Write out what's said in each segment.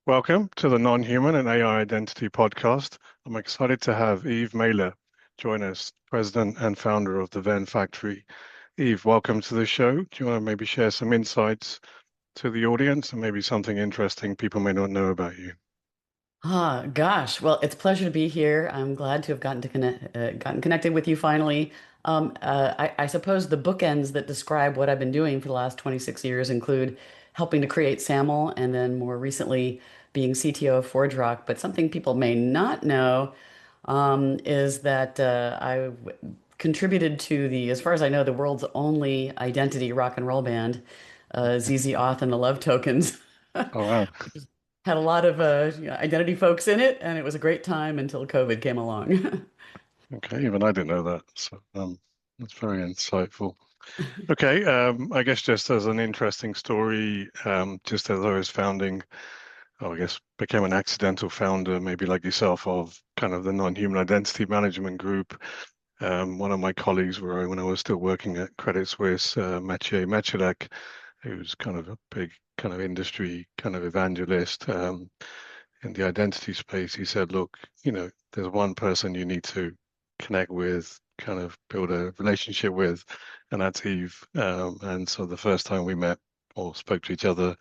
Welcome to the Non-Human and AI Identity podcast. I'm excited to have Eve Mailer join us, President and founder of the Venn Factory. Eve, welcome to the show. Do you want to maybe share some insights to the audience and maybe something interesting people may not know about you? Gosh. Well, it's a pleasure to be here. I'm glad to have gotten connected with you finally. I suppose the bookends that describe what I've been doing for the last 26 years include helping to create SAML and then more recently being CTO of ForgeRock. But something people may not know is that contributed to as far as I know, the world's only identity rock and roll band, ZZ Auth and the Love Tokens. Oh, wow. Had a lot of identity folks in it, and it was a great time until COVID came along. Okay, even I didn't know that. So that's very insightful. Okay, I guess just as an interesting story, just as I was founding, I guess became an accidental founder, maybe like yourself, of kind of the non-human identity management group. One of my colleagues, when I was still working at Credit Suisse, Mathieu Mechelek, who's kind of a big kind of industry kind of evangelist in the identity space, he said, look, there's one person you need to connect with, kind of build a relationship with, and that's Eve. And so the first time we met or spoke to each other,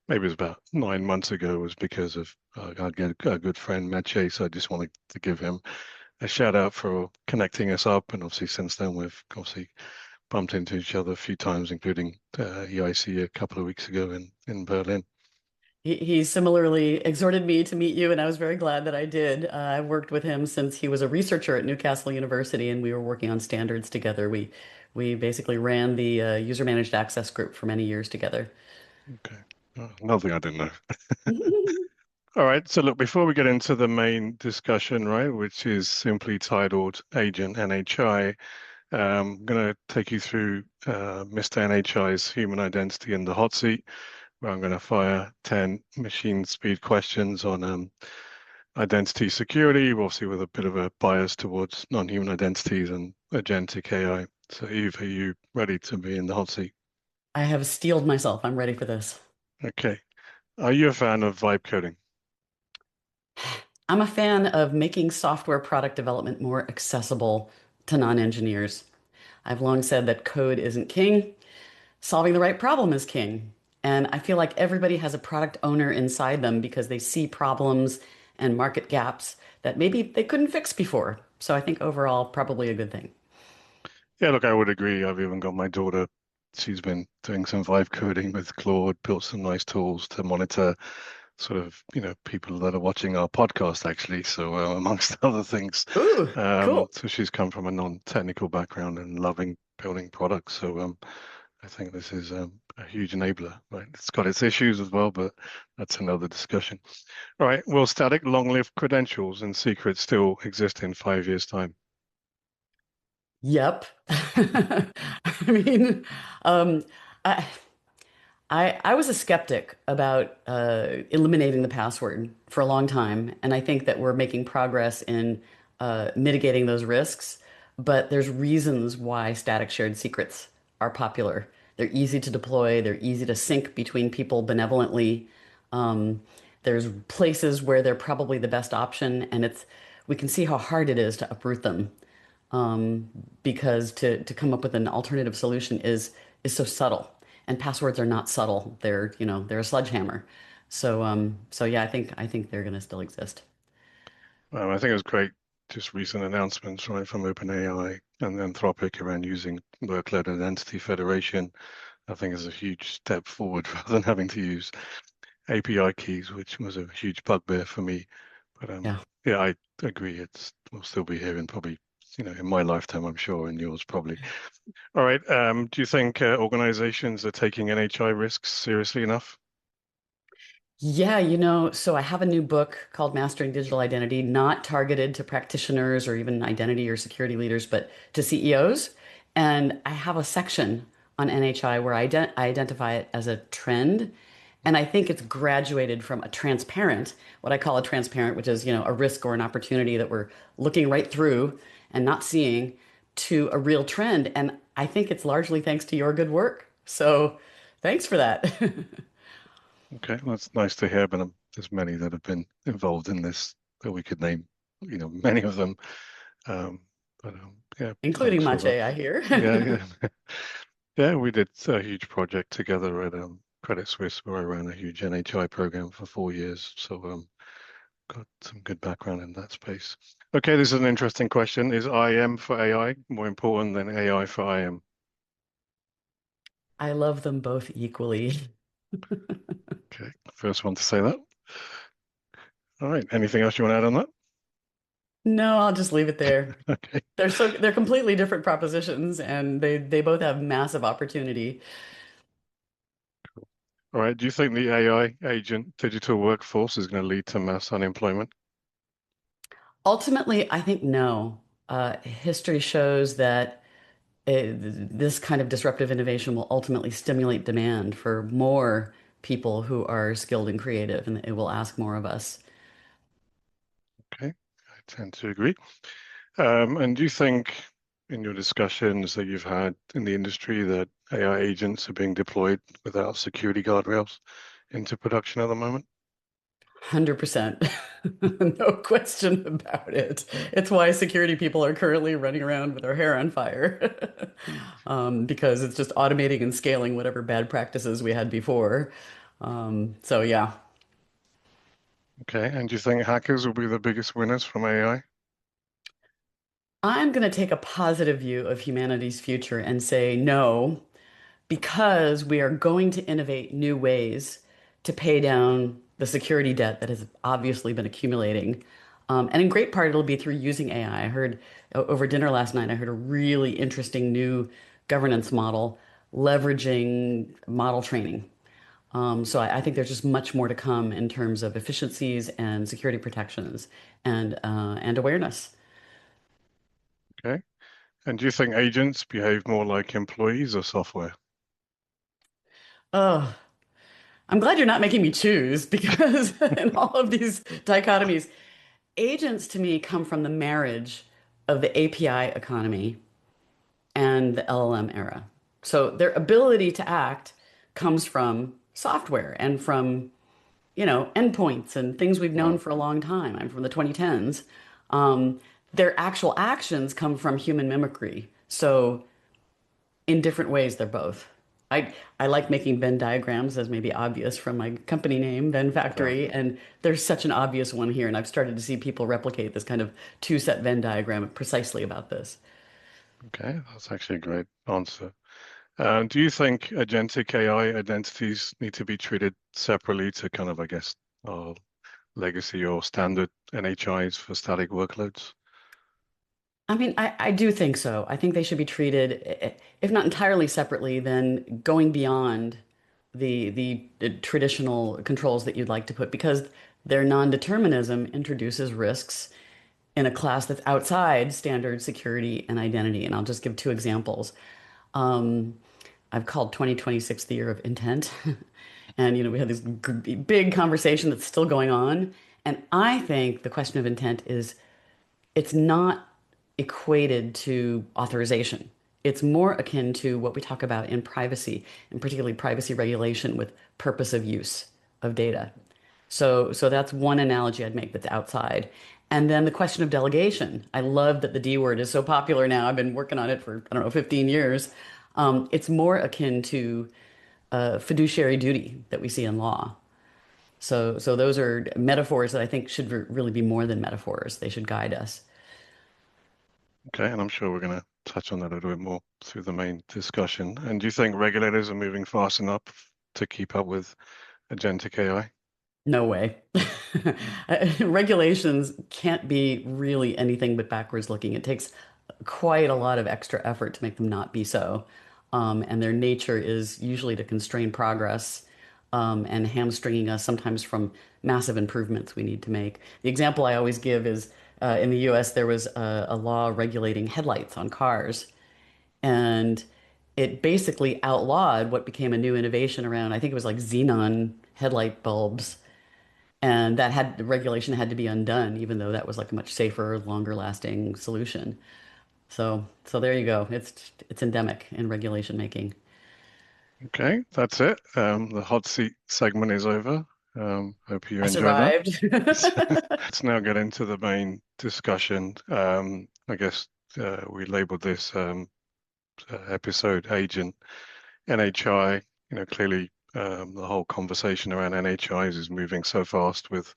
maybe it was about 9 months ago, was because of I get a good friend, Mathieu, so I just wanted to give him a shout out for connecting us up. And obviously since then we've obviously bumped into each other a few times, including EIC a couple of weeks ago in Berlin. He similarly exhorted me to meet you, and I was very glad that I did. I worked with him since he was a researcher at Newcastle University, and we were working on standards together. We basically ran the user managed access group for many years together. Okay. Another thing I didn't know. All right. So look, before we get into the main discussion, right, which is simply titled Agent NHI, I'm going to take you through Mr. NHI's human identity in the hot seat, where I'm going to fire 10 machine speed questions on identity security, obviously with a bit of a bias towards non-human identities and agentic AI. So Eve, are you ready to be in the hot seat? I have steeled myself. I'm ready for this. Okay. Are you a fan of vibe coding? I'm a fan of making software product development more accessible to non-engineers. I've long said that code isn't king. Solving the right problem is king. And I feel like everybody has a product owner inside them because they see problems and market gaps that maybe they couldn't fix before. So I think overall, probably a good thing. Yeah, look, I would agree. I've even got my daughter. She's been doing some vibe coding with Claude, built some nice tools to monitor sort of, people that are watching our podcast, actually. So, amongst other things, Ooh, cool. so she's come from a non-technical background and loving building products. So, I think this is a huge enabler, right? It's got its issues as well, but that's another discussion. All right. Will static long-lived credentials and secrets still exist in 5 years' time? Yep. I mean, um, I, I was a skeptic about eliminating the password for a long time, and I think that we're making progress in mitigating those risks. But there's reasons why static shared secrets are popular. They're easy to deploy, they're easy to sync between people benevolently. Um, there's places where they're probably the best option, and we can see how hard it is to uproot them um, because to come up with an alternative solution is so subtle. And passwords are not subtle. They're a sledgehammer. So yeah, I think they're gonna still exist. I think it was great, just recent announcements, right, from OpenAI and Anthropic around using workload identity federation. I think is a huge step forward rather than having to use API keys, which was a huge bugbear for me. But Yeah. yeah, I agree. It's will still be here and probably, in my lifetime, I'm sure, and yours probably. All right. Do you think organizations are taking NHI risks seriously enough? Yeah, so I have a new book called Mastering Digital Identity, not targeted to practitioners or even identity or security leaders, but to CEOs. And I have a section on NHI where I identify it as a trend. And I think it's graduated from a transparent, what I call a transparent, which is, a risk or an opportunity that we're looking right through and not seeing, to a real trend. And I think it's largely thanks to your good work. So thanks for that. Okay, well, that's nice to hear, but I'm there's many that have been involved in this that we could name, many of them. Um, but yeah, including thanks for that. Mache, I hear. Yeah, yeah. Yeah, we did a huge project together at Credit Suisse where I ran a huge NHI program for 4 years. So got some good background in that space. Okay, this is an interesting question. Is IM for AI more important than AI for IM? I love them both equally. Okay, first one to say that. All right, anything else you want to add on that? No, I'll just leave it there. Okay. They're completely different propositions and they both have massive opportunity. All right, do you think the AI agent digital workforce is going to lead to mass unemployment? Ultimately, I think no. History shows that this kind of disruptive innovation will ultimately stimulate demand for more people who are skilled and creative, and it will ask more of us. Okay, I tend to agree. And do you think in your discussions that you've had in the industry that AI agents are being deployed without security guardrails into production at the moment? 100%. No question about it. It's why security people are currently running around with their hair on fire. Because it's just automating and scaling whatever bad practices we had before. So yeah, Okay, and do you think hackers will be the biggest winners from AI? I'm going to take a positive view of humanity's future and say no, because we are going to innovate new ways to pay down the security debt that has obviously been accumulating. And in great part, it'll be through using AI. I heard over dinner last night, I heard a really interesting new governance model leveraging model training. So I think there's just much more to come in terms of efficiencies and security protections and awareness. Okay, and do you think agents behave more like employees or software? Oh, I'm glad you're not making me choose because in all of these dichotomies, agents to me come from the marriage of the API economy and the LLM era. So their ability to act comes from software and from, endpoints and things we've known Wow. for a long time. I'm from the 2010s. Their actual actions come from human mimicry. So in different ways, they're both. I like making Venn diagrams, as may be obvious from my company name, Venn Yeah. Factory, and there's such an obvious one here, and I've started to see people replicate this kind of two-set Venn diagram precisely about this. Okay, that's actually a great answer. Do you think agentic AI identities need to be treated separately to kind of, I guess, uh, legacy or standard NHIs for static workloads? I mean, I do think so. I think they should be treated, if not entirely separately, then going beyond the traditional controls that you'd like to put, because their non-determinism introduces risks in a class that's outside standard security and identity. And I'll just give two examples. Um, I've called 2026 the year of intent. And, we had this big conversation that's still going on. And I think the question of intent is it's not equated to authorization. It's more akin to what we talk about in privacy, and particularly privacy regulation with purpose of use of data. So that's one analogy I'd make that's outside. And then the question of delegation. I love that the D word is so popular now. I've been working on it for, I don't know, 15 years. It's more akin to fiduciary duty that we see in law. So those are metaphors that I think should really be more than metaphors. They should guide us. Okay, and I'm sure we're going to touch on that a little bit more through the main discussion. And do you think regulators are moving fast enough to keep up with agentic AI? No way. Regulations can't be really anything but backwards looking. It takes quite a lot of extra effort to make them not be so. And their nature is usually to constrain progress and hamstringing us sometimes from massive improvements we need to make. The example I always give is in the US, there was a law regulating headlights on cars. And it basically outlawed what became a new innovation around, I think it was like xenon headlight bulbs, and that had the regulation had to be undone, even though that was like a much safer, longer lasting solution. So there you go. It's endemic in regulation making. Okay, that's it. The hot seat segment is over. Hope you I enjoyed that. survived. Let's now get into the main discussion. I guess we labeled this episode Agent NHI. Clearly the whole conversation around NHIs is moving so fast with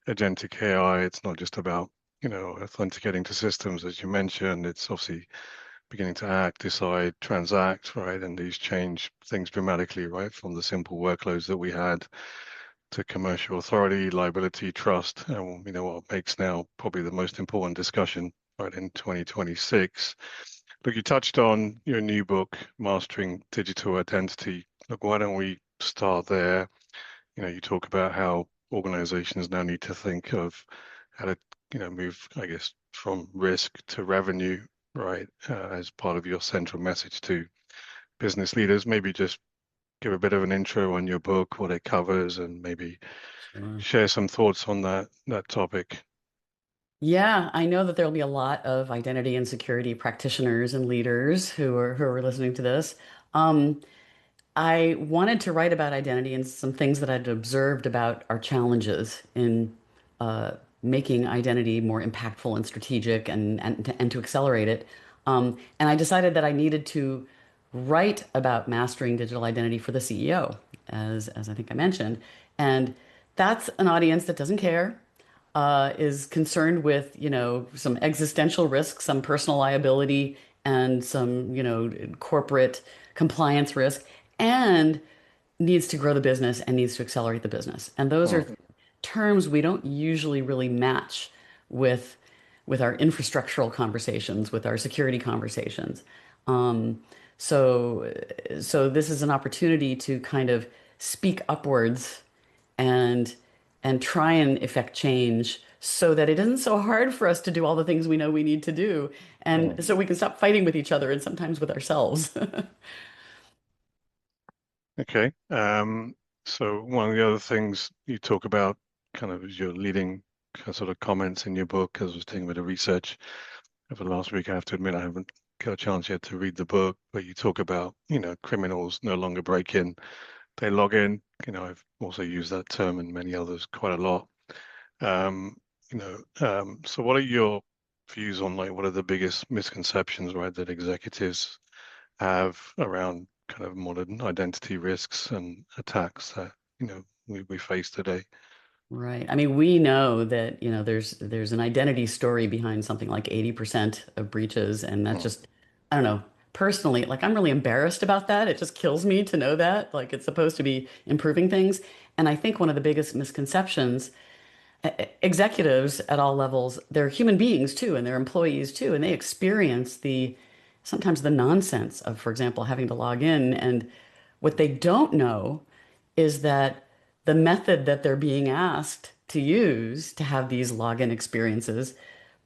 agentic AI. It's not just about, authenticating to systems, as you mentioned. It's obviously beginning to act, decide, transact, right? And these change things dramatically, right? From the simple workloads that we had to commercial authority, liability, trust, and what makes now probably the most important discussion, right, in 2026. Look, you touched on your new book, Mastering Digital Identity. Look, why don't we start there? You talk about how organizations now need to think of how to, move, I guess, from risk to revenue, right, as part of your central message to business leaders. Maybe just give a bit of an intro on your book, what it covers, and maybe Sure. share some thoughts on that topic. Yeah, I know that there'll be a lot of identity and security practitioners and leaders who are listening to this. Um, I wanted to write about identity and some things that I'd observed about our challenges in uh, making identity more impactful and strategic and to accelerate it. And I decided that I needed to write about mastering digital identity for the CEO, as I think I mentioned. And that's an audience that doesn't care, is concerned with, some existential risk, some personal liability, and some, corporate compliance risk, and needs to grow the business and needs to accelerate the business. And those are Mm, terms we don't usually really match with with our infrastructural conversations, with our security conversations. Um, so so this is an opportunity to kind of speak upwards and try and effect change so that it isn't so hard for us to do all the things we know we need to do, mm. and so we can stop fighting with each other and sometimes with ourselves. Okay. So one of the other things you talk about kind of as your leading sort of comments in your book, as I was doing a bit of research over the last week, I have to admit I haven't got a chance yet to read the book, but you talk about, criminals no longer break in, they log in. I've also used that term and many others quite a lot. Um, so what are your views on like what are the biggest misconceptions, right, that executives have around kind of modern identity risks and attacks that, we face today? Right. I mean, we know that, there's an identity story behind something like 80% of breaches, and that's Mm, just, I don't know, personally, like I'm really embarrassed about that. It just kills me to know that. Like it's supposed to be improving things. And I think one of the biggest misconceptions, executives at all levels, they're human beings too, and they're employees too, and they experience the sometimes the nonsense of, for example, having to log in. And what they don't know is that the method that they're being asked to use to have these login experiences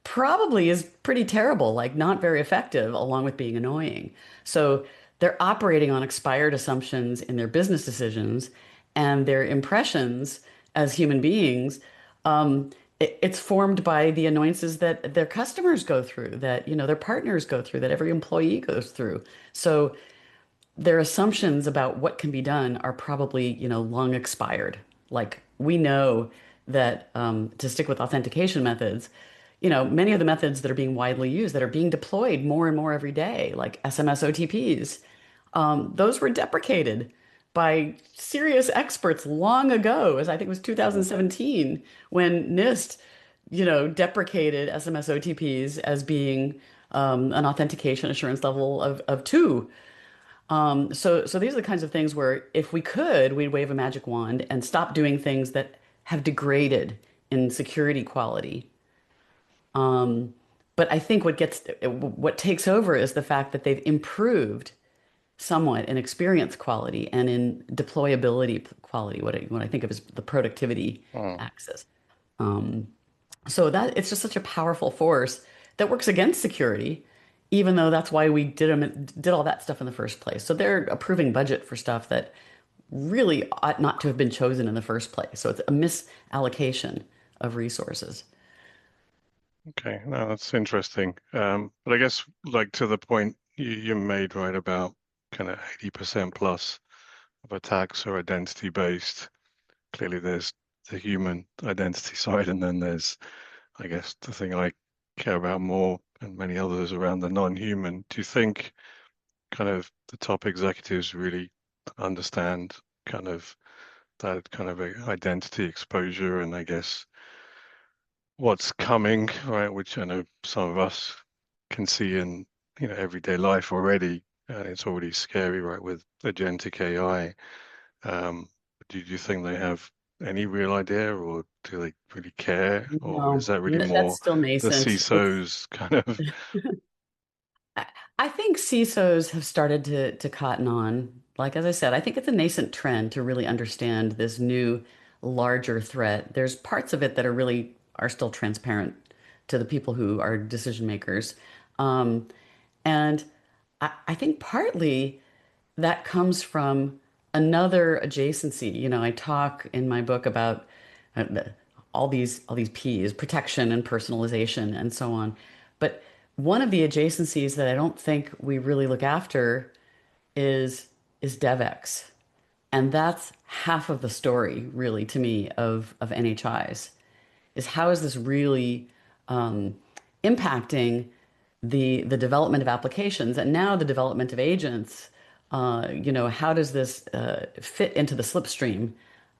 probably is pretty terrible, like not very effective, along with being annoying. So they're operating on expired assumptions in their business decisions and their impressions as human beings. It's formed by the annoyances that their customers go through, that their partners go through, that every employee goes through. So their assumptions about what can be done are probably, long expired. Like we know that, to stick with authentication methods, many of the methods that are being widely used, that are being deployed more and more every day, like SMS OTPs, those were deprecated by serious experts long ago, as I think it was mm, 2017, when NIST, deprecated SMS OTPs as being an authentication assurance level of two. So these are the kinds of things where if we could, we'd wave a magic wand and stop doing things that have degraded in security quality. But I think what takes over is the fact that they've improved somewhat in experience quality and in deployability quality, what I think of as the productivity mm. axis. So that it's just such a powerful force that works against security, even though that's why we did all that stuff in the first place. So they're approving budget for stuff that really ought not to have been chosen in the first place. So it's a misallocation of resources. Okay, no, that's interesting. But I guess like to the point you made, right, about kind of 80% plus of attacks are identity based. clearly there's the human identity side, and then there's, I guess, the thing I care about more and many others around the non-human. Do you think kind of the top executives really understand kind of that kind of a identity exposure and I guess what's coming, right? Which I know some of us can see in, everyday life already. It's already scary, right, with agentic AI. Um, do you think they have any real idea, or do they really care, or is No, that really that's more still the nascent. It's CISOs kind of? I I think CISOs have started to cotton on. Like as I said, I think it's a nascent trend to really understand this new larger threat. There's parts of it that are still transparent to the people who are decision makers. Um, and I think partly that comes from another adjacency. I talk in my book about all these P's, protection and personalization and so on. But one of the adjacencies that I don't think we really look after is is DevX. And that's half of the story, really, to me, of NHIs, is how is this really um, impacting the development of applications and now the development of agents. How does this fit into the slipstream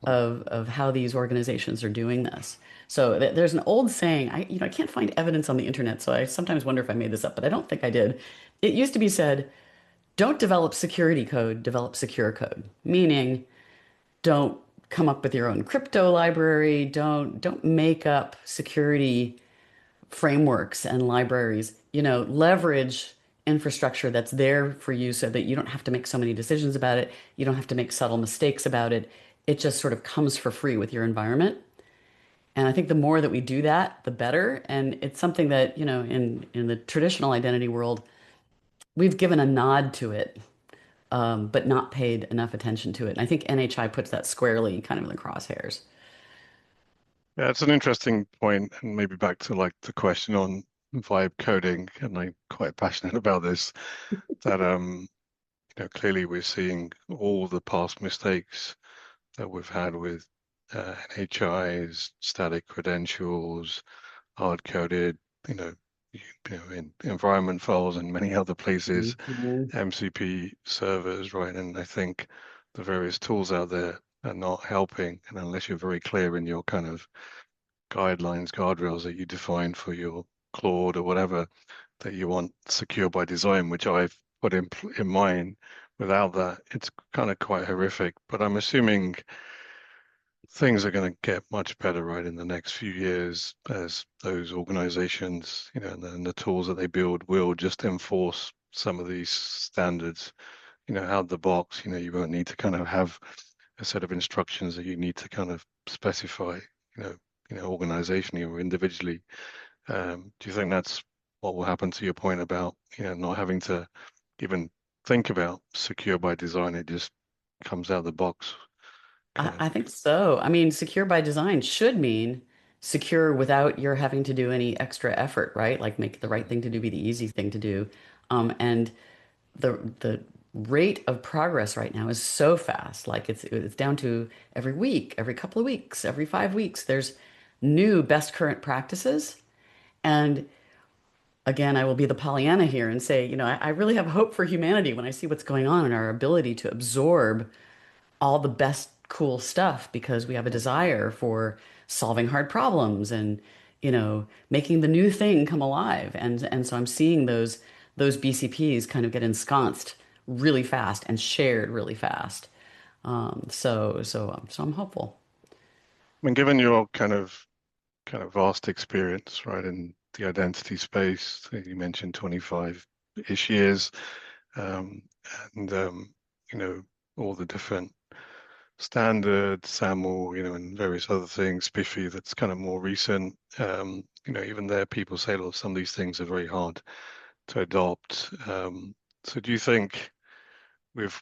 of how these organizations are doing this? So there's an old saying, I can't find evidence on the internet, so I sometimes wonder if I made this up, but I don't think I did. It used to be said, don't develop security code, develop secure code, meaning don't come up with your own crypto library, don't make up security frameworks and libraries, leverage infrastructure that's there for you so that you don't have to make so many decisions about it. You don't have to make subtle mistakes about it. It just sort of comes for free with your environment. And I think the more that we do that, the better. And it's something that, in the traditional identity world, we've given a nod to it, but not paid enough attention to it. And I think NHI puts that squarely kind of in the crosshairs. Yeah, it's an interesting point, and maybe back to like the question on vibe coding, and I'm quite passionate about this. That clearly we're seeing all the past mistakes that we've had with NHIs, static credentials, hard coded, you know, in environment files and many other places, Mhm. MCP servers, right? And I think the various tools out there are not helping, and unless you're very clear in your kind of guidelines, guardrails that you define for your Claude or whatever that you want secure by design, which I've put in mine. Without that, it's kind of quite horrific. But I'm assuming things are going to get much better, right, in the next few years as those organizations, and the tools that they build will just enforce some of these standards, out of the box. You won't need to kind of have a set of instructions that you need to kind of specify, you know, organizationally or individually. Do you think that's what will happen to your point about, not having to even think about secure by design? It just comes out of the box, I, kind of. I think so. I mean, secure by design should mean secure without your having to do any extra effort, right? Like make the right thing to do be the easy thing to do. And the rate of progress right now is so fast. Like it's down to every week, every couple of weeks, every 5 weeks, there's new best current practices. And again, I will be the Pollyanna here and say, I really have hope for humanity when I see what's going on and our ability to absorb all the best cool stuff because we have a desire for solving hard problems and making the new thing come alive. And so I'm seeing those BCPs kind of get ensconced really fast and shared really fast. So I'm hopeful. I mean, given your kind of vast experience, right, in the identity space, you mentioned 25-ish years, um, and all the different standards, SAML, and various other things, SPIFFY, that's kind of more recent. Even there, people say, look, some of these things are very hard to adopt. So do you think we've,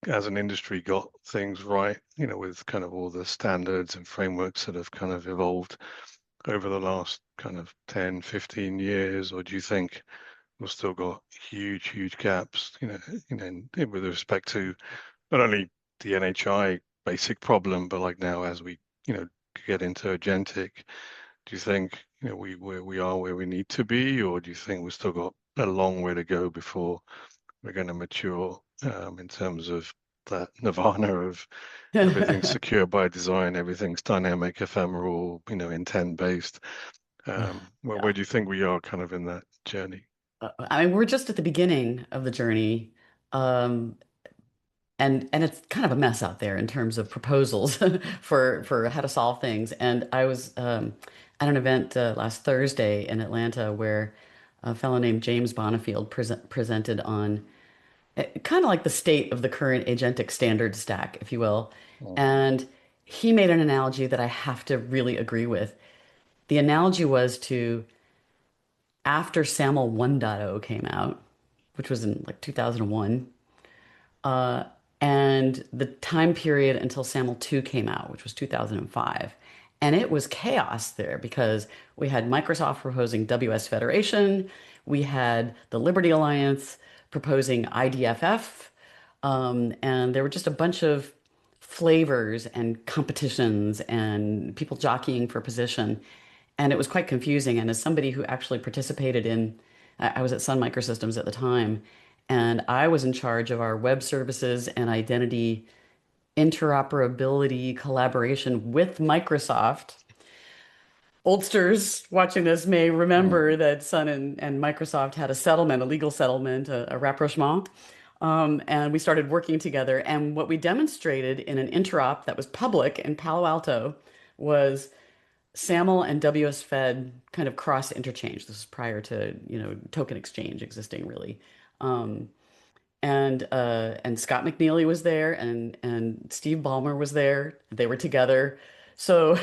as an industry, got things right, with kind of all the standards and frameworks that have kind of evolved over the last kind of 10, 15 years, or do you think we've still got huge gaps, with respect to not only the NHI basic problem, but like now as we, get into agentic, do you think, we are where we need to be, or do you think we've still got a long way to go before we're going to mature in terms of that nirvana of everything's secure by design, everything's dynamic, ephemeral, intent based. Where Yeah. do you think we are kind of in that journey? I mean, we're just at the beginning of the journey. Um, and it's kind of a mess out there in terms of proposals for how to solve things. And I was at an event last Thursday in Atlanta where a fellow named James Bonifield presented on kind of like the state of the current agentic standard stack, if you will. Mm, And he made an analogy that I have to really agree with. The analogy was to after SAML 1.0 came out, which was in like 2001, uh, and the time period until SAML 2 came out, which was 2005. And it was chaos there because we had Microsoft proposing WS Federation, we had the Liberty Alliance proposing IDFF, and there were just a bunch of flavors and competitions and people jockeying for position. And it was quite confusing. And as somebody who actually participated in, I was at Sun Microsystems at the time, and I was in charge of our web services and identity interoperability collaboration with Microsoft. Oldsters watching this may remember mm, that Sun and Microsoft had a settlement, a legal settlement, a rapprochement. And we started working together. And what we demonstrated in an interop that was public in Palo Alto was SAML and WS Fed kind of cross interchange. This is prior to, token exchange existing really. Um, and Scott McNeely was there and Steve Ballmer was there. They were together. So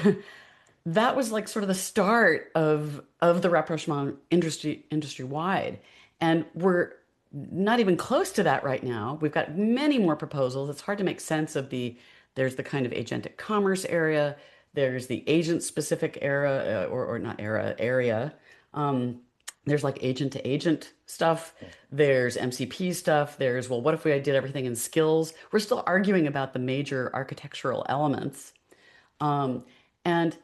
that was like sort of the start of the rapprochement industry wide. And we're not even close to that right now. We've got many more proposals. It's hard to make sense of there's the kind of agentic commerce area, there's the agent specific era, or not era, area. Um, there's like agent to agent stuff. There's MCP stuff. There's, well, what if we did everything in skills? We're still arguing about the major architectural elements. And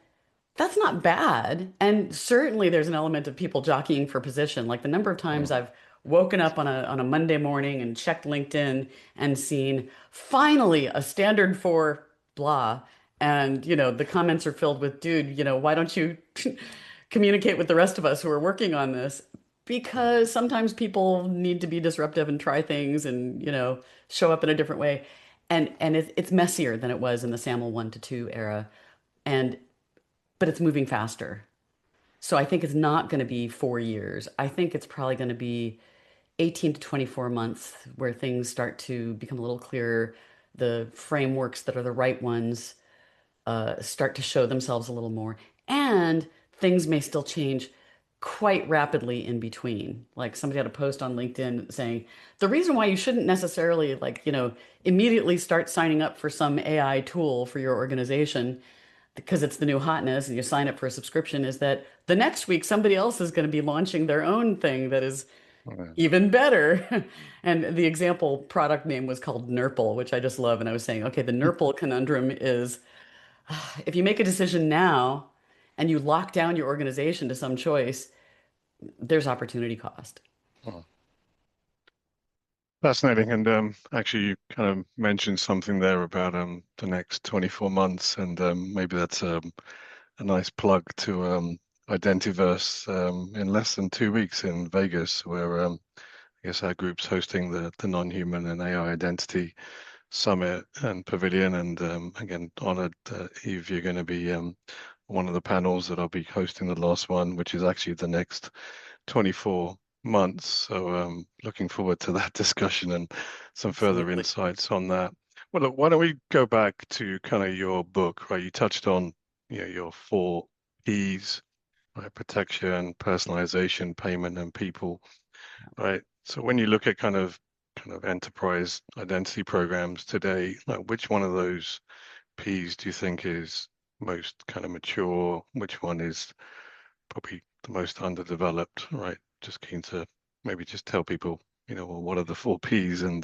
that's not bad. And certainly there's an element of people jockeying for position. Like the number of times mm, I've woken up on a Monday morning and checked LinkedIn and seen finally a standard for blah. And, the comments are filled with, dude, why don't you communicate with the rest of us who are working on this? mm, Because sometimes people need to be disruptive and try things and, show up in a different way. And it's messier than it was in the SAML 1 to 2 era. And but it's moving faster. So I think it's not going to be 4 years. I think it's probably going to be 18 to 24 months where things start to become a little clearer. The frameworks that are the right ones start to show themselves a little more. And things may still change quite rapidly in between. Like somebody had a post on LinkedIn saying, the reason why you shouldn't necessarily immediately start signing up for some AI tool for your organization because it's the new hotness and you sign up for a subscription is that the next week somebody else is going to be launching their own thing that is mm, even better. And the example product name was called Nurple, which I just love. And I was saying, okay, the Nurple conundrum is if you make a decision now and you lock down your organization to some choice, there's opportunity cost. mm. Fascinating. And actually, you kind of mentioned something there about the next 24 months, and maybe that's a nice plug to Identiverse in less than 2 weeks in Vegas, where I guess our group's hosting the non-human and AI identity summit and pavilion. And again, honored that Eve, you're going to be one of the panels that I'll be hosting the last one, which is actually the next 24 months. So looking forward to that discussion and some further Absolutely. insights on that. Well, look, why don't we go back to kind of your book, right? You touched on, your 4 Ps, right? Protection, personalization, payment, and people, right? So when you look at kind of enterprise identity programs today, like which one of those Ps do you think is most kind of mature? Which one is probably the most underdeveloped, right? Just keen to maybe just tell people, well, what are the 4 Ps and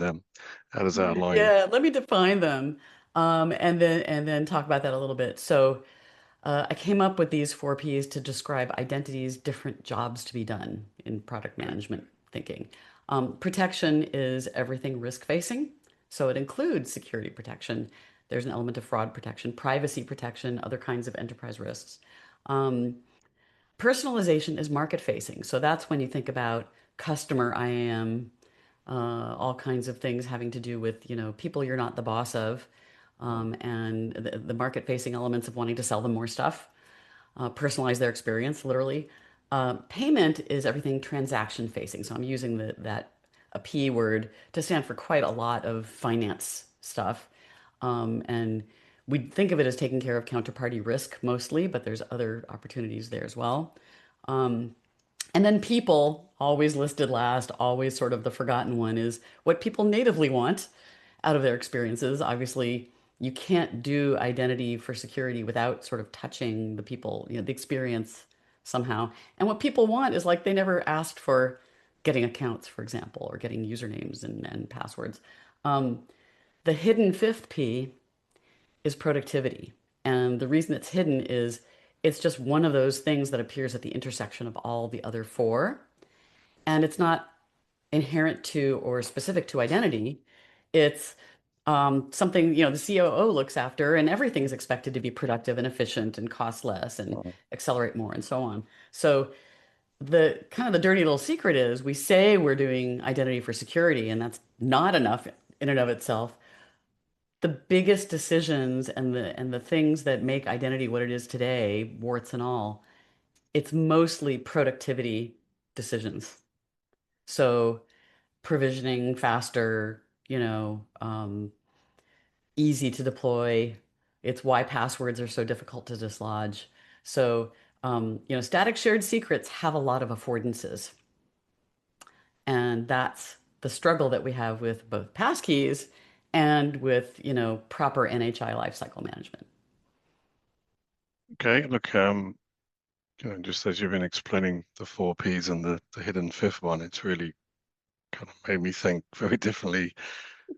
how does that align? Yeah, let me define them. And then talk about that a little bit. So I came up with these four P's to describe identity's different jobs to be done in product management thinking. Protection is everything risk facing. So it includes security protection. There's an element of fraud protection, privacy protection, other kinds of enterprise risks. Um, Personalization is market facing. So that's when you think about customer IAM, all kinds of things having to do with, people you're not the boss of, and the market facing elements of wanting to sell them more stuff, personalize their experience, literally. Payment is everything transaction facing. So I'm using that a P word to stand for quite a lot of finance stuff. And we think of it as taking care of counterparty risk mostly, but there's other opportunities there as well. And then people, always listed last, always sort of the forgotten one, is what people natively want out of their experiences. Obviously, you can't do identity for security without sort of touching the people, the experience somehow. And what people want is like they never asked for getting accounts, for example, or getting usernames and passwords. Um, the hidden fifth P is productivity. And the reason it's hidden is it's just one of those things that appears at the intersection of all the other four. And it's not inherent to or specific to identity. It's something, the COO looks after, and everything's expected to be productive and efficient and cost less and Mm. accelerate more and so on. So the kind of the dirty little secret is we say we're doing identity for security, and that's not enough in and of itself. The biggest decisions and the things that make identity what it is today, warts and all, it's mostly productivity decisions. So provisioning faster, easy to deploy. It's why passwords are so difficult to dislodge. So, static shared secrets have a lot of affordances. And that's the struggle that we have with both passkeys and with, proper NHI lifecycle management. Okay, look, just as you've been explaining the four Ps and the hidden fifth one, it's really kind of made me think very differently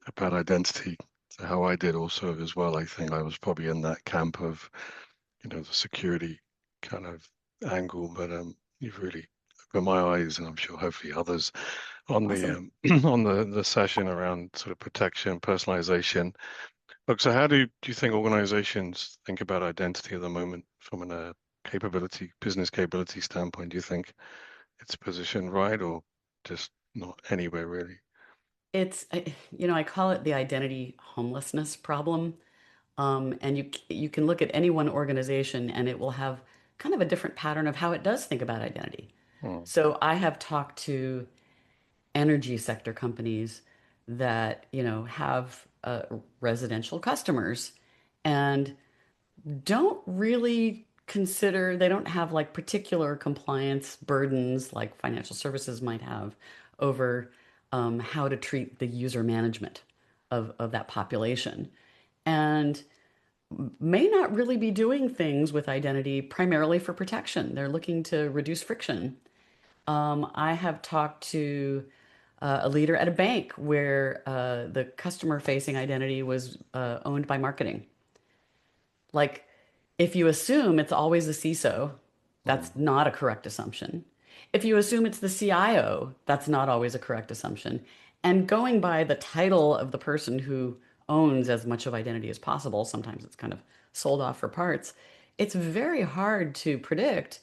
about identity to how I did also as well. I think I was probably in that camp of, the security kind of angle, but you've really opened my eyes, and I'm sure hopefully others on the Awesome. on the session around sort of protection, personalization. Look, so how do you think organizations think about identity at the moment from an business capability standpoint? Do you think it's positioned right or just not anywhere really? I call it the identity homelessness problem. And you can look at any one organization and it will have kind of a different pattern of how it does think about identity. Hmm. So I have talked to energy sector companies that, have residential customers and don't really consider, they don't have like particular compliance burdens like financial services might have over how to treat the user management of that population. And may not really be doing things with identity primarily for protection. They're looking to reduce friction. I have talked to a leader at a bank where the customer facing identity was owned by marketing. Like, if you assume it's always the CISO, Hmm. that's not a correct assumption. If you assume it's the CIO, that's not always a correct assumption. And going by the title of the person who owns as much of identity as possible, sometimes it's kind of sold off for parts, it's very hard to predict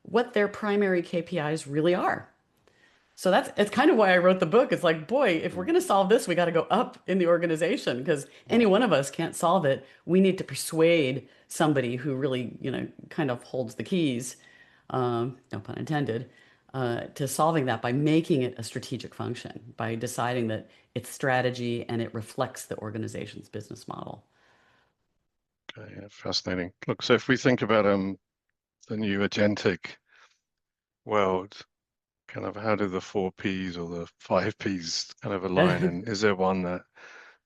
what their primary KPIs really are. So it's kind of why I wrote the book. It's like, boy, if we're Hmm. going to solve this, we got to go up in the organization because any Hmm. one of us can't solve it. We need to persuade somebody who really, kind of holds the keys, no pun intended, to solving that by making it a strategic function, by deciding that it's strategy and it reflects the organization's business model. Okay, yeah, fascinating. Look, so if we think about the new agentic world, kind of how do the four Ps or the five Ps kind of align? And is there one that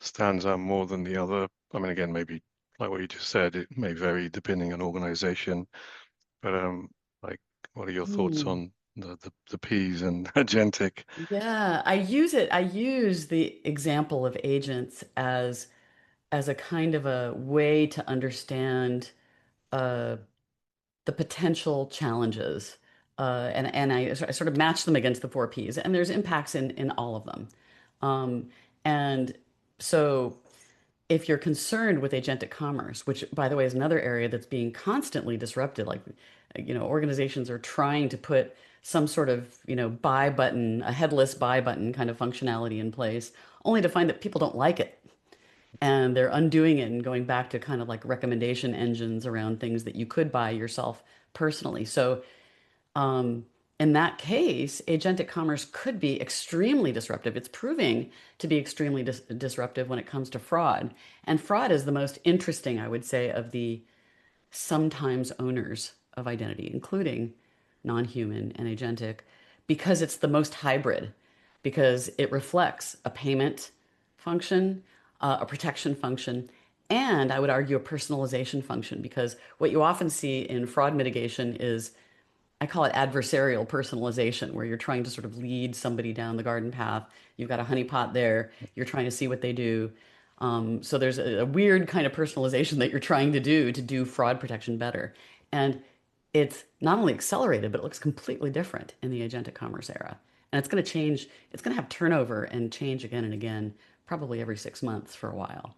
stands out more than the other? I mean, again, maybe like what you just said, it may vary depending on organization, but like, what are your thoughts Hmm. on the Ps and agentic? Yeah, I use it. I use the example of agents as as a kind of a way to understand uh, the potential challenges. And I sort of match them against the four Ps, and there's impacts in all of them. Um, and so if you're concerned with agentic commerce, which by the way is another area that's being constantly disrupted, like, organizations are trying to put some sort of, buy button, a headless buy button kind of functionality in place, only to find that people don't like it. And they're undoing it and going back to kind of like recommendation engines around things that you could buy yourself personally. So, um, in that case, agentic commerce could be extremely disruptive. It's proving to be extremely disruptive when it comes to fraud. And fraud is the most interesting, I would say, of the sometimes owners of identity, including non-human and agentic, because it's the most hybrid, because it reflects a payment function, a protection function, and I would argue a personalization function, because what you often see in fraud mitigation is, I call it adversarial personalization, where you're trying to sort of lead somebody down the garden path. You've got a honeypot there. You're trying to see what they do. So there's a weird kind of personalization that you're trying to do fraud protection better. And it's not only accelerated, but it looks completely different in the agentic commerce era. And it's going to change. It's going to have turnover and change again and again, probably every 6 months for a while.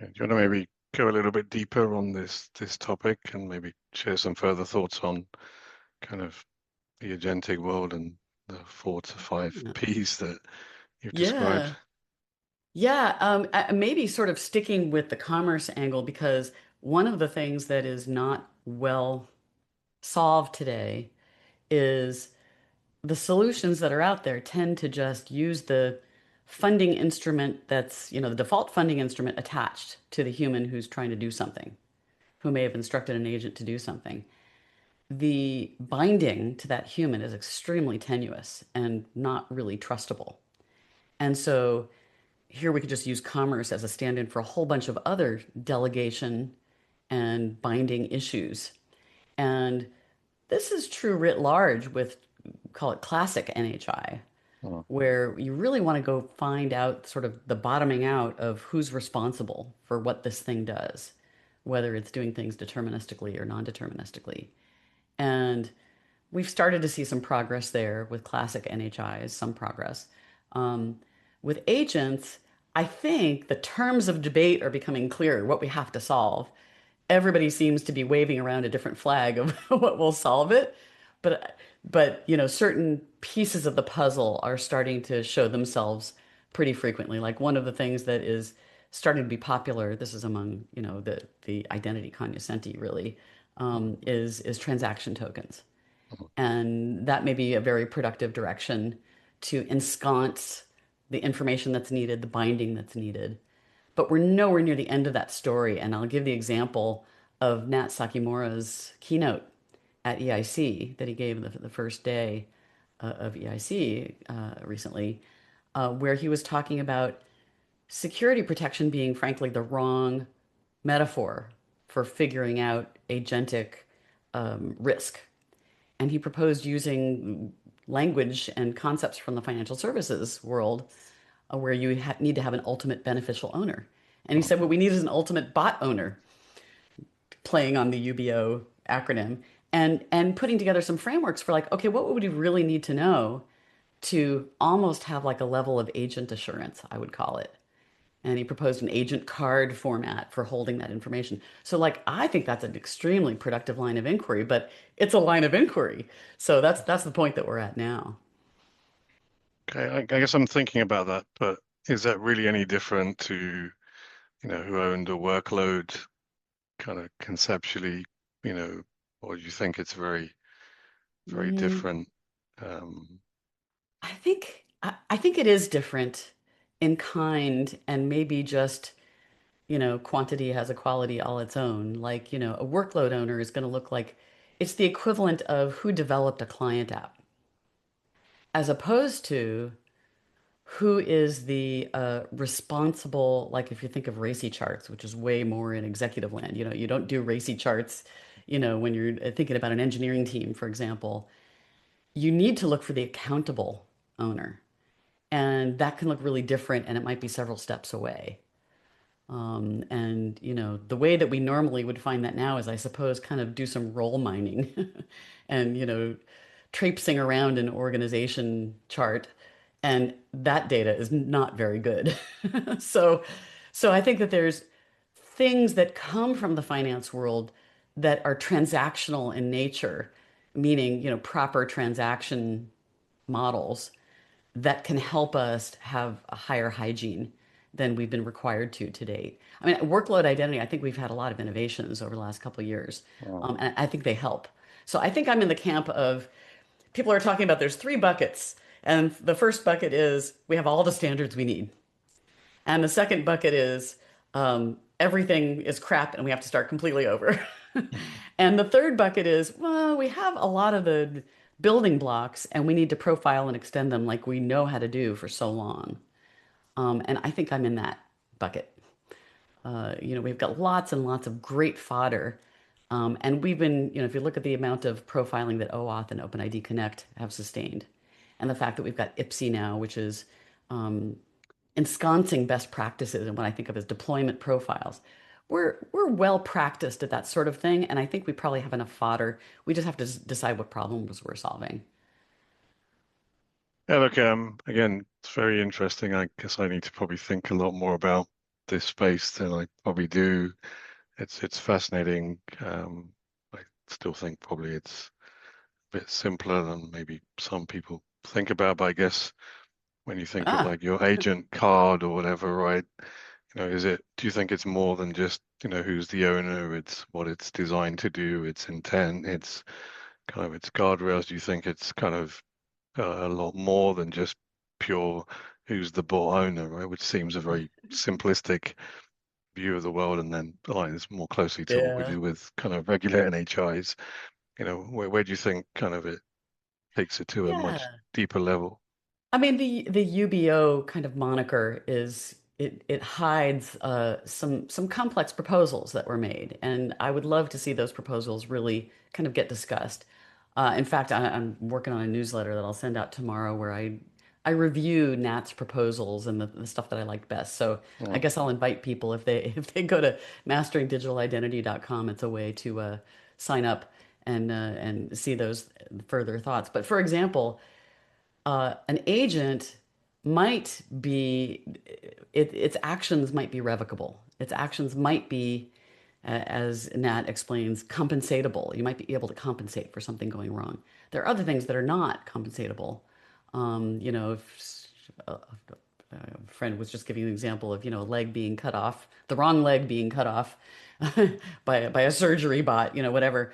Yeah, do you want to maybe go a little bit deeper on this topic and maybe share some further thoughts on kind of the agentic world and the 4 to 5 Ps that you've described? Yeah. Yeah, maybe sort of sticking with the commerce angle, because one of the things that is not well solved today is the solutions that are out there tend to just use the funding instrument that's, the default funding instrument attached to the human who's trying to do something, who may have instructed an agent to do something. The binding to that human is extremely tenuous and not really trustable. And so here we could just use commerce as a stand-in for a whole bunch of other delegation and binding issues. And this is true writ large with, call it classic NHI, Oh, where you really want to go find out sort of the bottoming out of who's responsible for what this thing does, whether it's doing things deterministically or non-deterministically. And we've started to see some progress there with classic NHIs, some progress. Um, with agents, I think the terms of debate are becoming clearer, what we have to solve. Everybody seems to be waving around a different flag of what will solve it. But certain pieces of the puzzle are starting to show themselves pretty frequently. Like one of the things that is starting to be popular, this is among, the identity cognoscenti really, is transaction tokens. oh, And that may be a very productive direction to ensconce the information that's needed, the binding that's needed. But we're nowhere near the end of that story. And I'll give the example of Nat Sakimura's keynote at EIC that he gave the first day of EIC recently, where he was talking about security protection being, frankly, the wrong metaphor for figuring out agentic risk. And he proposed using language and concepts from the financial services world, where you need to have an ultimate beneficial owner. And he oh. said, what we need is an ultimate bot owner, playing on the UBO acronym, and putting together some frameworks for like, okay, what would we really need to know to almost have like a level of agent assurance, I would call it. And he proposed an agent card format for holding that information. So, like, I think that's an extremely productive line of inquiry, but it's a line of inquiry. So that's the point that we're at now. Okay, I guess I'm thinking about that, but is that really any different to, who owned a workload kind of conceptually, or do you think it's very, very Mm, different? Um, I think it is different in kind, and maybe just, quantity has a quality all its own. Like, a workload owner is going to look like it's the equivalent of who developed a client app, as opposed to who is the responsible, like if you think of racy charts, which is way more in executive land. You don't do racy charts, when you're thinking about an engineering team, for example. You need to look for the accountable owner. And that can look really different, and it might be several steps away. And, the way that we normally would find that now is, I suppose, kind of do some role mining and, traipsing around an organization chart. And that data is not very good. So, so I think that there's things that come from the finance world that are transactional in nature, meaning, proper transaction models that can help us have a higher hygiene than we've been required to date. I mean, workload identity, I think we've had a lot of innovations over the last couple of years, Wow. and I think they help. So I think I'm in the camp of people are talking about there's three buckets. And the first bucket is we have all the standards we need. And the second bucket is everything is crap and we have to start completely over. And the third bucket is, well, we have a lot of the building blocks and we need to profile and extend them like we know how to do for so long. And I think I'm in that bucket. We've got lots and lots of great fodder. And we've been, if you look at the amount of profiling that OAuth and OpenID Connect have sustained, and the fact that we've got IPSI now, which is ensconcing best practices and what I think of as deployment profiles. We're well practiced at that sort of thing, and I think we probably have enough fodder. We just have to decide what problems we're solving. Yeah, look, again, it's very interesting. I guess I need to probably think a lot more about this space than I probably do. It's fascinating. I still think probably it's a bit simpler than maybe some people think about, but I guess when you think of Ah, like your agent card or whatever, right? Do you think it's more than just, who's the owner? It's what it's designed to do, its intent, it's kind of its guardrails. Do you think it's kind of a lot more than just pure who's the bot owner, right? Which seems a very simplistic view of the world, and then aligns more closely to what we yeah. do with kind of regular NHIs. Where do you think kind of it takes it to a much Yeah. deeper level? I mean, the UBO kind of moniker is it hides some complex proposals that were made, and I would love to see those proposals really kind of get discussed. In fact, I'm working on a newsletter that I'll send out tomorrow where I review Nat's proposals and the stuff that I liked best. So I Mm. guess I'll invite people if they if they go to masteringdigitalidentity.com, it's a way to sign up and see those further thoughts. But for example, an agent might be, its actions might be revocable. Its actions might be, as Nat explains, compensatable. You might be able to compensate for something going wrong. There are other things that are not compensatable. If a friend was just giving an example of, a leg being cut off, the wrong leg being cut off by a surgery bot, whatever.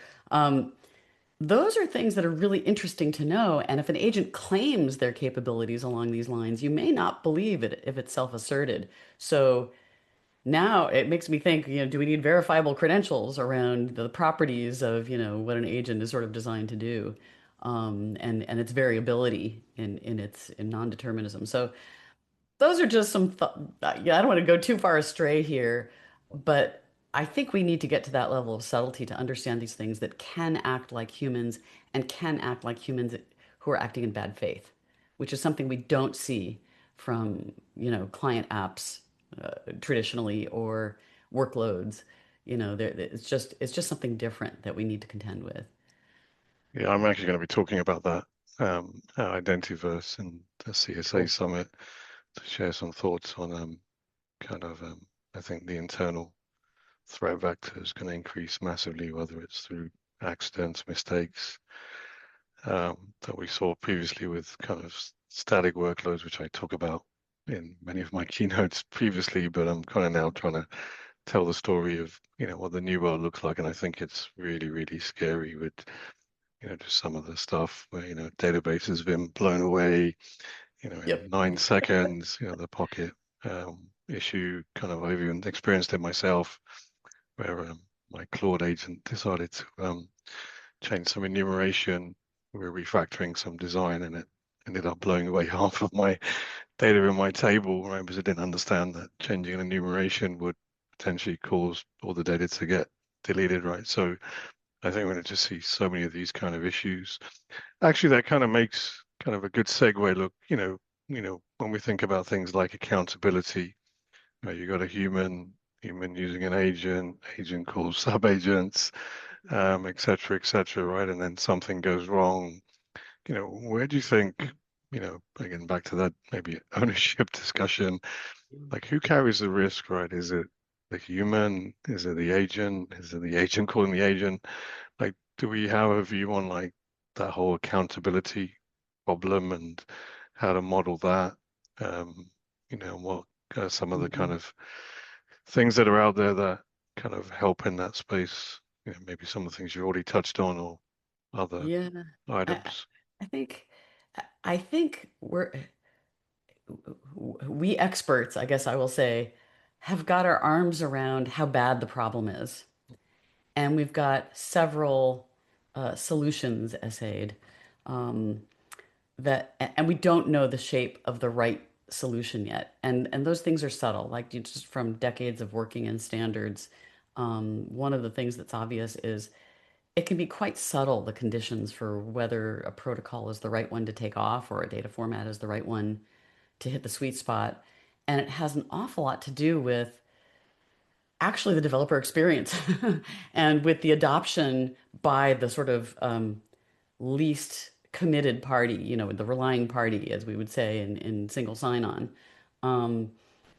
Those are things that are really interesting to know. And if an agent claims their capabilities along these lines, you may not believe it if it's self-asserted. So now it makes me think, do we need verifiable credentials around the properties of, what an agent is sort of designed to do, and its variability in non-determinism. So those are just some th yeah, I don't want to go too far astray here, but I think we need to get to that level of subtlety to understand these things that can act like humans and can act like humans who are acting in bad faith, which is something we don't see from, client apps traditionally or workloads. It's just something different that we need to contend with. Yeah, I'm actually going to be talking about that at Identiverse and the CSA Cool. Summit to share some thoughts on kind of I think the internal threat vector is going to increase massively, whether it's through accidents, mistakes that we saw previously with kind of static workloads, which I talk about in many of my keynotes previously, but I'm kind of now trying to tell the story of, what the new world looks like. And I think it's really, really scary with, just some of the stuff where, databases have been blown away, in Yep. 9 seconds, the pocket issue, kind of, I've even experienced it myself, where my Claude agent decided to change some enumeration. We were refactoring some design, and it ended up blowing away half of my data in my table, right? Because I didn't understand that changing an enumeration would potentially cause all the data to get deleted, right? So I think we're going to just see so many of these kind of issues. Actually, that kind of makes kind of a good segue. Look, when we think about things like accountability, you got a human human using an agent calls sub-agents, et cetera, right? And then something goes wrong. Where do you think, again, back to that maybe ownership discussion, like who carries the risk, right? Is it the human? Is it the agent? Is it the agent calling the agent? Like, do we have a view on like that whole accountability problem and how to model that? Um, what are some of the kind Mhm. of things that are out there that kind of help in that space? Maybe some of the things you already touched on or other Yeah, I, items. I think I think we experts, I guess I will say, have got our arms around how bad the problem is, and we've got several solutions essayed. Um, and we don't know the shape of the right solution yet, and those things are subtle, like just from decades of working in standards. One of the things that's obvious is it can be quite subtle, the conditions for whether a protocol is the right one to take off or a data format is the right one to hit the sweet spot. And it has an awful lot to do with actually the developer experience and with the adoption by the sort of least committed party, the relying party, as we would say in single sign-on. Um,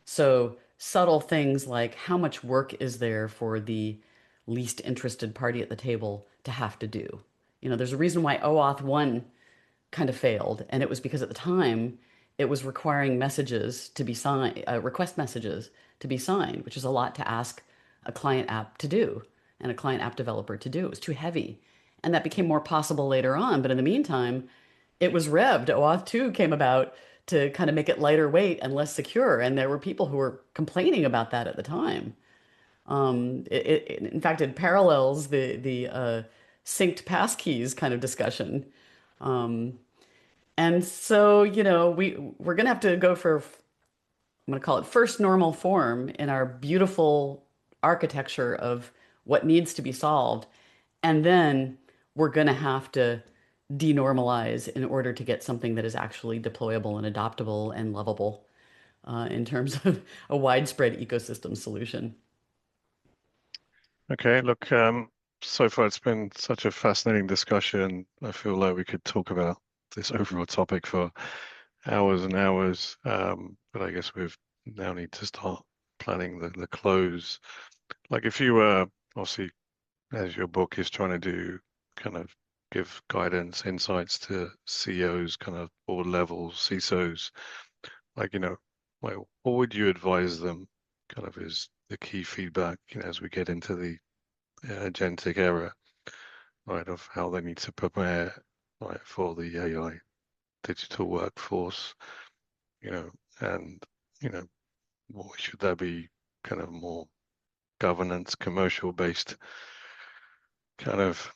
so subtle things like how much work is there for the least interested party at the table to have to do? There's a reason why OAuth 1 kind of failed, and it was because at the time it was requiring messages to be signed, request messages to be signed, which is a lot to ask a client app to do and a client app developer to do. It was too heavy. And that became more possible later on. But in the meantime, it was revved. OAuth 2 came about to kind of make it lighter weight and less secure. And there were people who were complaining about that at the time. In fact, it parallels the synced passkeys kind of discussion. Um, and so, we're going to have to go for, I'm going to call it first normal form in our beautiful architecture of what needs to be solved. And then we're going to have to denormalize in order to get something that is actually deployable and adoptable and lovable in terms of a widespread ecosystem solution. Okay, look, so far it's been such a fascinating discussion. I feel like we could talk about this overall topic for hours and hours, but I guess we've now need to start planning the close. Like if you were obviously, as your book is trying to do, kind of give guidance, insights to CEOs, kind of board levels, CISOs, like, like what would you advise them kind of is the key feedback, as we get into the agentic era, right, of how they need to prepare, right, for the AI digital workforce, you know, and, you know, what should there be kind of more governance, commercial based kind of,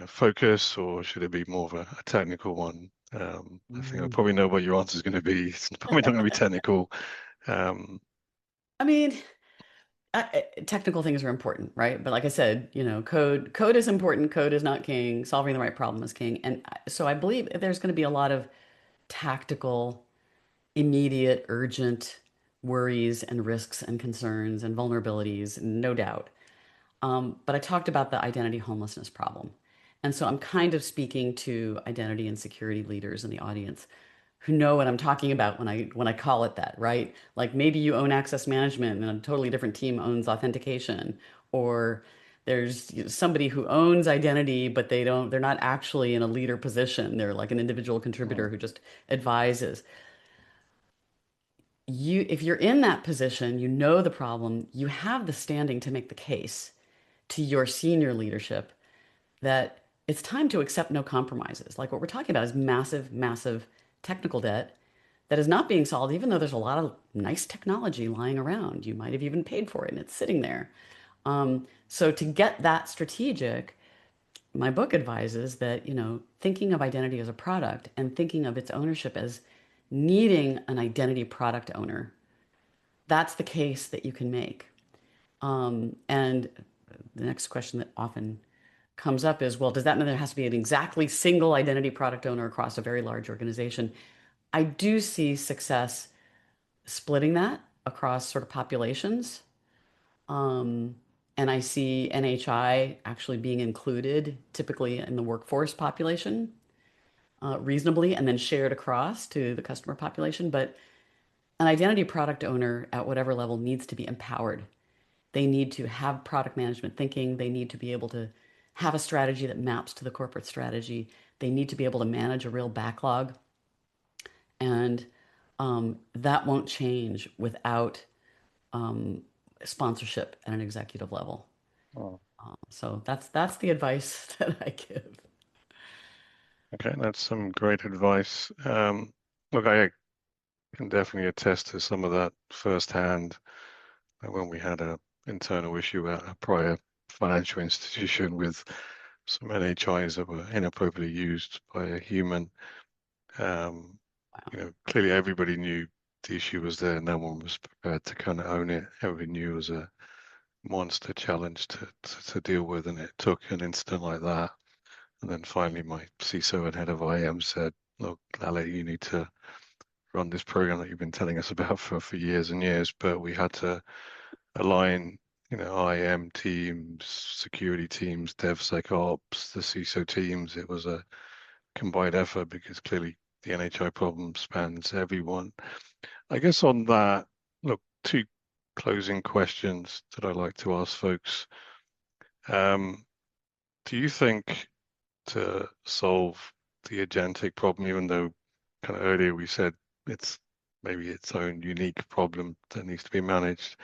focus, or should it be more of a technical one? I think I Mm. probably know what your answer is going to be. It's probably not going to be technical. Um, I mean, technical things are important, right? But like I said, code is important. Code is not king. Solving the right problem is king. And so I believe there's going to be a lot of tactical, immediate, urgent worries and risks and concerns and vulnerabilities, no doubt. But I talked about the identity homelessness problem. And so I'm kind of speaking to identity and security leaders in the audience who know what I'm talking about when I call it that, right? Like maybe you own access management and a totally different team owns authentication, or there's somebody who owns identity, but they're not actually in a leader position. They're like an individual contributor mm, who just advises. If you're in that position, you know the problem, you have the standing to make the case to your senior leadership that it's time to accept no compromises. Like what we're talking about is massive, massive technical debt that is not being solved, even though there's a lot of nice technology lying around. You might have even paid for it and it's sitting there. So to get that strategic, my book advises that, thinking of identity as a product and thinking of its ownership as needing an identity product owner, that's the case that you can make. And the next question that often comes up is, well, does that mean there has to be an exactly single identity product owner across a very large organization? I do see success splitting that across sort of populations. Um, and I see NHI actually being included typically in the workforce population reasonably and then shared across to the customer population. But an identity product owner at whatever level needs to be empowered. They need to have product management thinking. They need to be able to have a strategy that maps to the corporate strategy. They need to be able to manage a real backlog. And that won't change without um, sponsorship at an executive level. Oh, So that's the advice that I give. okay, that's some great advice. Look, I can definitely attest to some of that firsthand. When we had a internal issue at a prior financial institution with some NHIs that were inappropriately used by a human. Um, clearly everybody knew the issue was there. No one was prepared to kind of own it. Everybody knew it was a monster challenge to deal with, and it took an incident like that. And then finally, my CISO and head of IM said, "Look, Ale, you need to run this program that you've been telling us about for years and years." But we had to align, IM teams, security teams, DevSecOps, the CISO teams. It was a combined effort because clearly the NHI problem spans everyone. I guess on that, look, two closing questions that I like to ask folks. Um, do you think to solve the agentic problem, even though kind of earlier we said it's maybe its own unique problem that needs to be managed,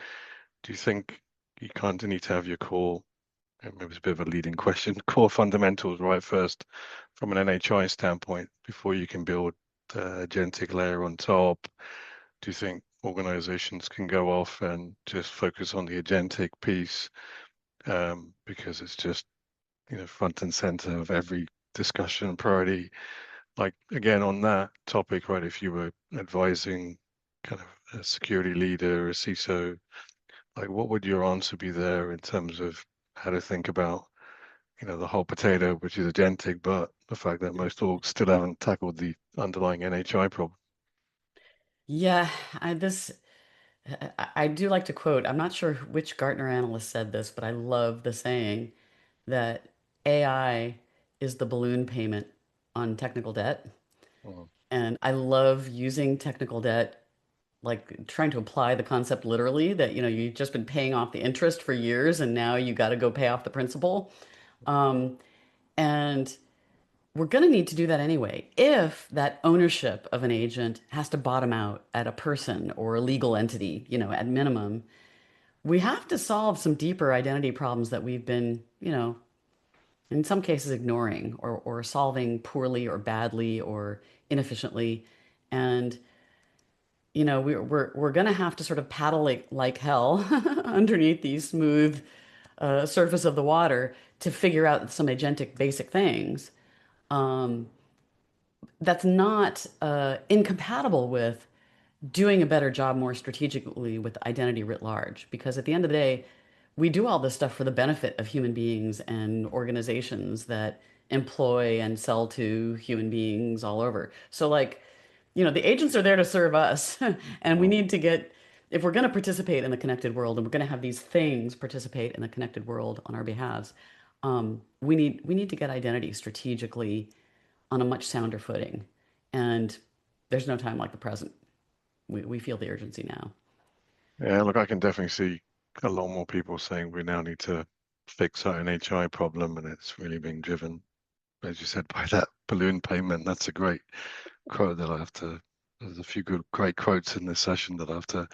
do you think you kind of need to have your core, and maybe it's a bit of a leading question, core fundamentals right first from an NHI standpoint before you can build the agentic layer on top? Do you think organizations can go off and just focus on the agentic piece because it's just front and center of every discussion and priority? Like again on that topic, right? If you were advising kind of a security leader, a CISO, like what would your answer be there in terms of how to think about the whole potato, which is agentic, but the fact that most orgs still haven't tackled the underlying NHI problem? Yeah, I do like to quote. I'm not sure which Gartner analyst said this, but I love the saying that AI is the balloon payment on technical debt. Mm. And I love using technical debt, like trying to apply the concept literally that, you've just been paying off the interest for years and now you got to go pay off the principal. Um, and we're going to need to do that anyway. If that ownership of an agent has to bottom out at a person or a legal entity, at minimum, we have to solve some deeper identity problems that we've been, in some cases ignoring or solving poorly or badly or inefficiently. And we're going to have to sort of paddle like hell underneath the smooth surface of the water to figure out some agentic basic things. Um, that's not incompatible with doing a better job more strategically with identity writ large. Because at the end of the day, we do all this stuff for the benefit of human beings and organizations that employ and sell to human beings all over. So, like, the agents are there to serve us, and we Mm. need to get, if we're going to participate in the connected world, and we're going to have these things participate in the connected world on our behalves, we need to get identity strategically on a much sounder footing. And there's no time like the present. We feel the urgency now. Yeah, look, I can definitely see a lot more people saying we now need to fix our NHI problem, and it's really being driven, as you said, by that balloon payment. That's a great quote that I have to. There's a few great quotes in this session that I have to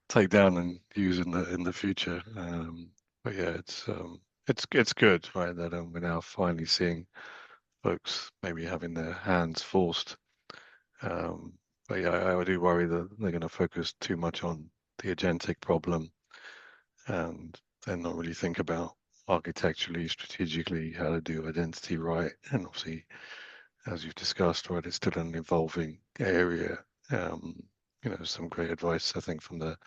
take down and use in the future. But yeah, it's good, right? That we're now finally seeing folks maybe having their hands forced. Um, but yeah, I do worry that they're going to focus too much on the agentic problem and then not really think about architecturally, strategically how to do identity right. And obviously, as you've discussed, right, it's still an evolving area. Um, some great advice, I think, from the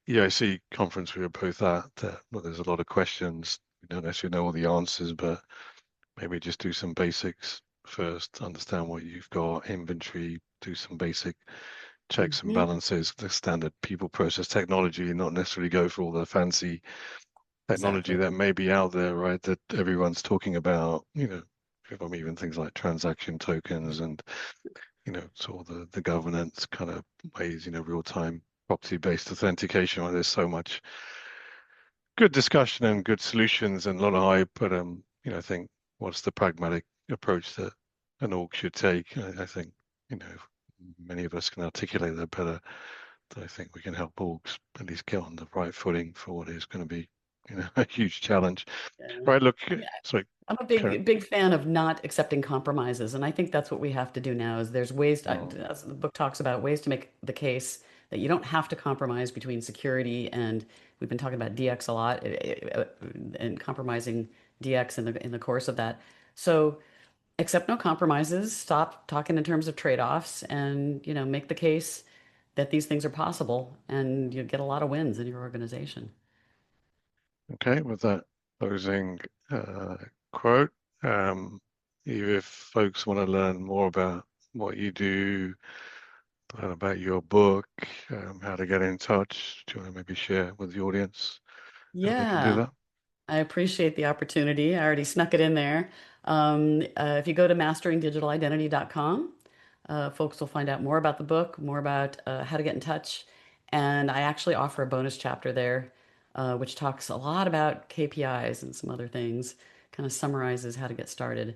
EIC conference we were both at. Well, there's a lot of questions. We don't necessarily know all the answers, but maybe just do some basics first, understand what you've got, inventory, do some basic checks and Yeah, balances, the standard people process technology, not necessarily go for all the fancy technology exactly. that may be out there, right? That everyone's talking about, from even things like transaction tokens and, sort of the governance kind of ways, real-time property-based authentication. Where there's so much good discussion and good solutions and a lot of hype, but I think what's the pragmatic approach that an org should take? I think, if many of us can articulate that better. I think we can help orgs at least get on the right footing for what is going to be, a huge challenge. Yeah. Right, look, I mean, sorry, I'm a Karen. big fan of not accepting compromises, and I think that's what we have to do now. Is there's ways, as the book talks about, ways to make the case that you don't have to compromise between security and we've been talking about DX a lot, and compromising DX in the course of that. So accept no compromises, stop talking in terms of trade-offs, and make the case that these things are possible, and you get a lot of wins in your organization. Okay, with that closing uh, quote, um, if folks want to learn more about what you do, learn about your book, how to get in touch, do you want to maybe share with the audience how they can do Yeah. that? I appreciate the opportunity. I already snuck it in there. If you go to masteringdigitalidentity.com, folks will find out more about the book, more about how to get in touch. And I actually offer a bonus chapter there, which talks a lot about KPIs and some other things, kind of summarizes how to get started.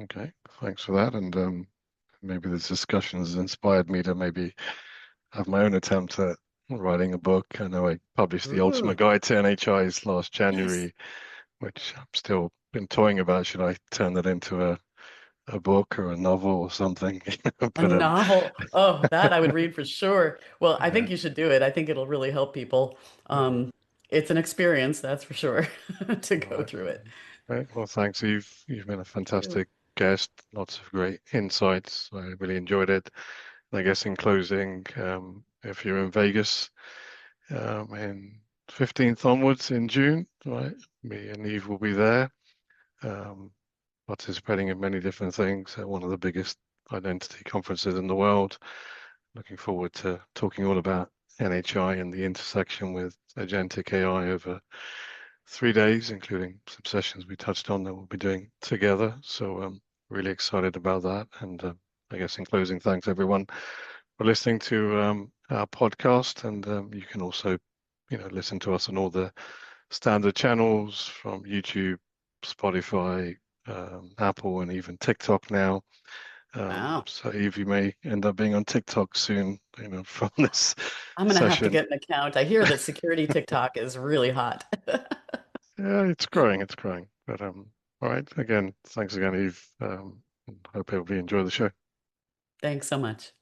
Okay, thanks for that. And maybe this discussion has inspired me to maybe have my own attempt at writing a book. I know I published the Ultimate Ooh, Guide to NHIs last nice. January, which I'm still been toying about. Should I turn that into a book or a novel or something? A But novel. Oh, that I would read for sure. Well, I yeah, think you should do it. I think it'll really help people. yeah. It's an experience, that's for sure, to All go right. through it. Right. Well, thanks. You've been a Thank you. fantastic guest. Lots of great insights. I really enjoyed it. And I guess in closing, if you're in Vegas, in 15th onwards in June, right? Me and Eve will be there, um, participating in many different things at one of the biggest identity conferences in the world. Looking forward to talking all about NHI and the intersection with agentic AI over 3 days, including some sessions we touched on that we'll be doing together. So really excited about that. And I guess in closing, thanks everyone for listening to our podcast. And you can also, listen to us on all the standard channels from YouTube, Spotify, Apple, and even TikTok now. Wow. So Eve, you may end up being on TikTok soon, from this I'm gonna have to session. get an account. I hear that security TikTok is really hot. Yeah, it's growing, it's growing. But all right. Again, thanks again, Eve. Hope everybody enjoy the show. Thanks so much.